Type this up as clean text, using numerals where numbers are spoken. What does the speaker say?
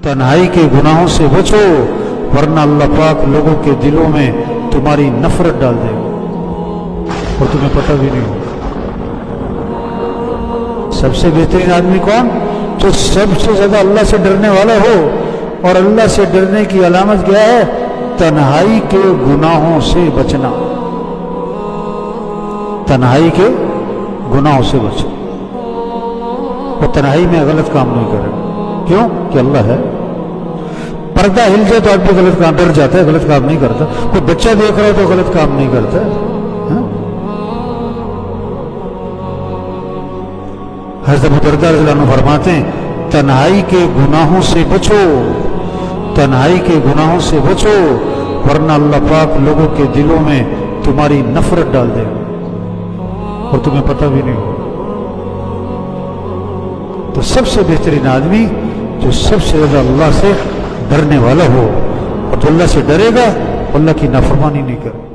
تنہائی کے گناہوں سے بچو ورنہ اللہ پاک لوگوں کے دلوں میں تمہاری نفرت ڈال دے گا اور تمہیں پتہ بھی نہیں ہوگا۔ سب سے بہترین آدمی کون؟ جو سب سے زیادہ اللہ سے ڈرنے والا ہو، اور اللہ سے ڈرنے کی علامت کیا ہے؟ تنہائی کے گناہوں سے بچنا، تنہائی کے گناہوں سے بچنا، اور تنہائی میں غلط کام نہیں کرے۔ کیوں؟ کہ اللہ ہے۔ پردہ ہل جائے تو آدمی غلط کام، ڈر جاتا ہے، غلط کام نہیں کرتا۔ کوئی بچہ دیکھ رہا ہے تو غلط کام نہیں کرتا ہے۔ حضرت ابو درداء رضی اللہ عنہ فرماتے ہیں تنہائی کے گناہوں سے بچو، تنہائی کے گناہوں سے بچو ورنہ اللہ پاک لوگوں کے دلوں میں تمہاری نفرت ڈال دے گا اور تمہیں پتہ بھی نہیں ہوگا۔ تو سب سے بہترین آدمی جو سب سے زیادہ اللہ سے ڈرنے والا ہو، اور جو اللہ سے ڈرے گا اللہ کی نافرمانی نہیں کرے۔